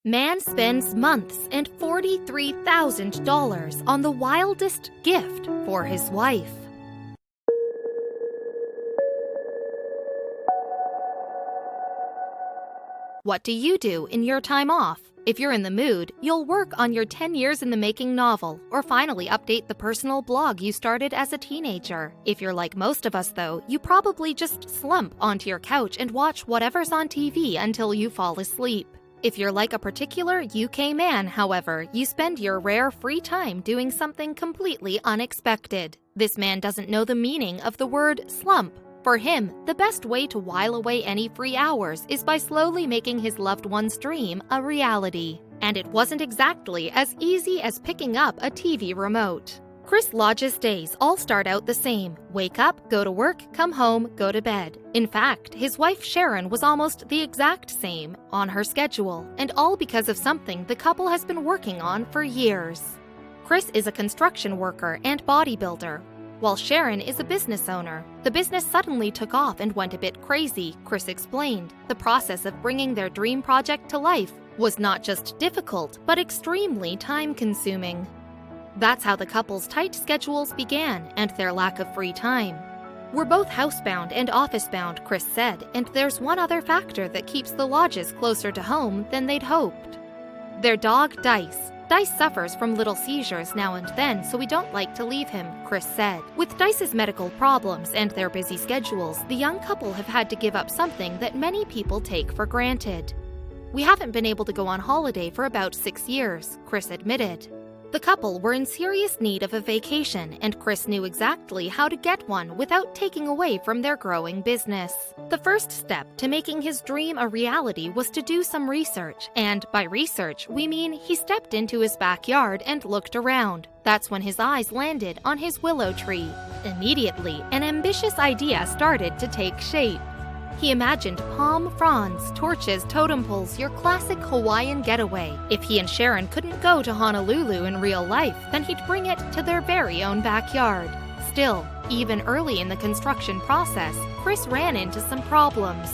Man spends months and $43,000 on the wildest gift for his wife. What do you do in your time off? If you're in the mood, you'll work on your 10 years in the making novel or finally update the personal blog you started as a teenager. If you're like most of us though, you probably just slump onto your couch and watch whatever's on TV until you fall asleep. If you're like a particular UK man, however, you spend your rare free time doing something completely unexpected. This man doesn't know the meaning of the word slump. For him, the best way to while away any free hours is by slowly making his loved one's dream a reality. And it wasn't exactly as easy as picking up a TV remote. Chris Lodge's days all start out the same. Wake up, go to work, come home, go to bed. In fact, his wife Sharon was almost the exact same on her schedule, and all because of something the couple has been working on for years. Chris is a construction worker and bodybuilder, while Sharon is a business owner. The business suddenly took off and went a bit crazy, Chris explained. The process of bringing their dream project to life was not just difficult, but extremely time-consuming. That's how the couple's tight schedules began and their lack of free time. We're both housebound and office-bound, Chris said, and there's one other factor that keeps the Lodges closer to home than they'd hoped. Their dog, Dice. Dice suffers from little seizures now and then, so we don't like to leave him, Chris said. With Dice's medical problems and their busy schedules, the young couple have had to give up something that many people take for granted. We haven't been able to go on holiday for about 6 years, Chris admitted. The couple were in serious need of a vacation, and Chris knew exactly how to get one without taking away from their growing business. The first step to making his dream a reality was to do some research, and by research, we mean he stepped into his backyard and looked around. That's when his eyes landed on his willow tree. Immediately, an ambitious idea started to take shape. He imagined palm fronds, torches, totem poles, your classic Hawaiian getaway. If he and Sharon couldn't go to Honolulu in real life, then he'd bring it to their very own backyard. Still, even early in the construction process, Chris ran into some problems.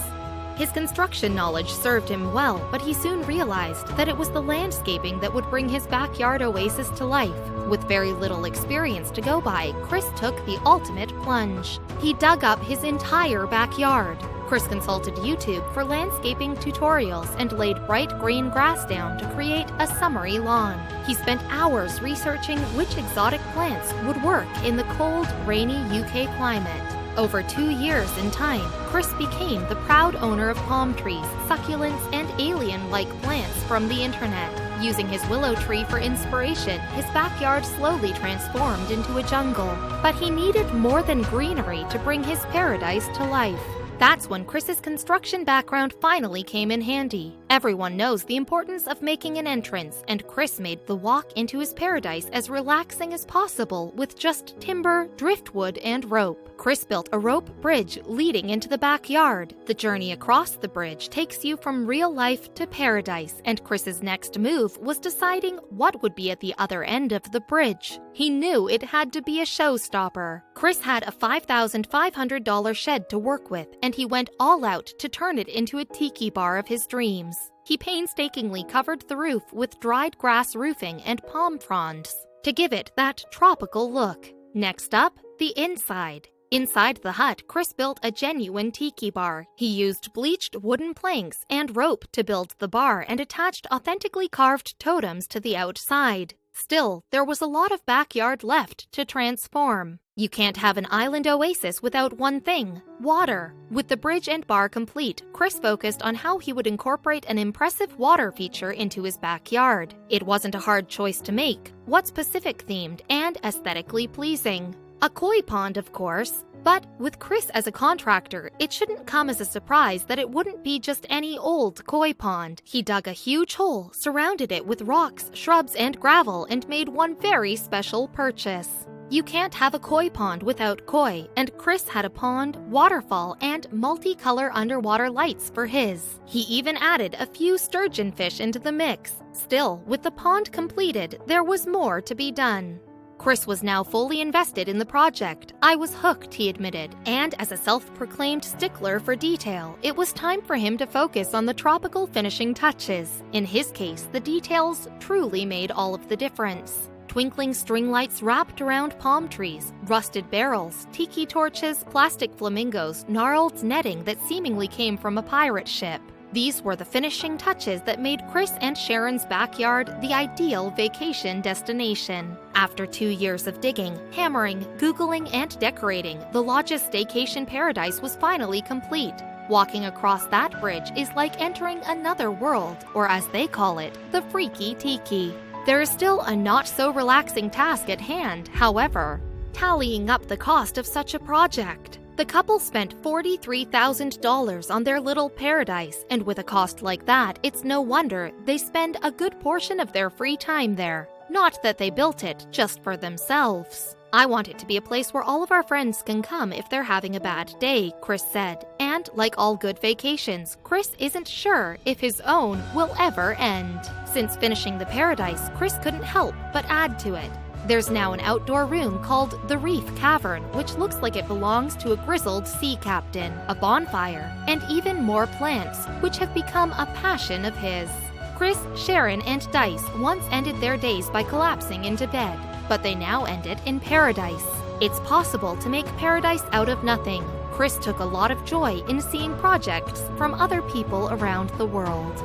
His construction knowledge served him well, but he soon realized that it was the landscaping that would bring his backyard oasis to life. With very little experience to go by, Chris took the ultimate plunge. He dug up his entire backyard. Chris consulted YouTube for landscaping tutorials and laid bright green grass down to create a summery lawn. He spent hours researching which exotic plants would work in the cold, rainy UK climate. Over 2 years in time, Chris became the proud owner of palm trees, succulents, and alien-like plants from the internet. Using his willow tree for inspiration, his backyard slowly transformed into a jungle. But he needed more than greenery to bring his paradise to life. That's when Chris's construction background finally came in handy. Everyone knows the importance of making an entrance, and Chris made the walk into his paradise as relaxing as possible with just timber, driftwood, and rope. Chris built a rope bridge leading into the backyard. The journey across the bridge takes you from real life to paradise, and Chris's next move was deciding what would be at the other end of the bridge. He knew it had to be a showstopper. Chris had a $5,500 shed to work with, and he went all out to turn it into a tiki bar of his dreams. He painstakingly covered the roof with dried grass roofing and palm fronds to give it that tropical look. Next up, the inside. Inside the hut, Chris built a genuine tiki bar. He used bleached wooden planks and rope to build the bar and attached authentically carved totems to the outside. Still, there was a lot of backyard left to transform. You can't have an island oasis without one thing: water. With the bridge and bar complete, Chris focused on how he would incorporate an impressive water feature into his backyard. It wasn't a hard choice to make. What's Pacific-themed and aesthetically pleasing? A koi pond, of course. But with Chris as a contractor, it shouldn't come as a surprise that it wouldn't be just any old koi pond. He dug a huge hole, surrounded it with rocks, shrubs, and gravel, and made one very special purchase. You can't have a koi pond without koi, and Chris had a pond, waterfall, and multicolor underwater lights for his. He even added a few sturgeon fish into the mix. Still, with the pond completed, there was more to be done. Chris was now fully invested in the project. I was hooked, he admitted, and as a self-proclaimed stickler for detail, it was time for him to focus on the tropical finishing touches. In his case, the details truly made all of the difference. Twinkling string lights wrapped around palm trees, rusted barrels, tiki torches, plastic flamingos, gnarled netting that seemingly came from a pirate ship. These were the finishing touches that made Chris and Sharon's backyard the ideal vacation destination. After 2 years of digging, hammering, Googling, and decorating, the lodge's staycation paradise was finally complete. Walking across that bridge is like entering another world, or as they call it, the freaky tiki. There is still a not-so-relaxing task at hand, however, tallying up the cost of such a project. The couple spent $43,000 on their little paradise, and with a cost like that, it's no wonder they spend a good portion of their free time there. Not that they built it just for themselves. I want it to be a place where all of our friends can come if they're having a bad day, Chris said. And like all good vacations, Chris isn't sure if his own will ever end. Since finishing the paradise, Chris couldn't help but add to it. There's now an outdoor room called the Reef Cavern, which looks like it belongs to a grizzled sea captain, a bonfire, and even more plants, which have become a passion of his. Chris, Sharon, and Dice once ended their days by collapsing into bed, but they now end it in paradise. It's possible to make paradise out of nothing. Chris took a lot of joy in seeing projects from other people around the world.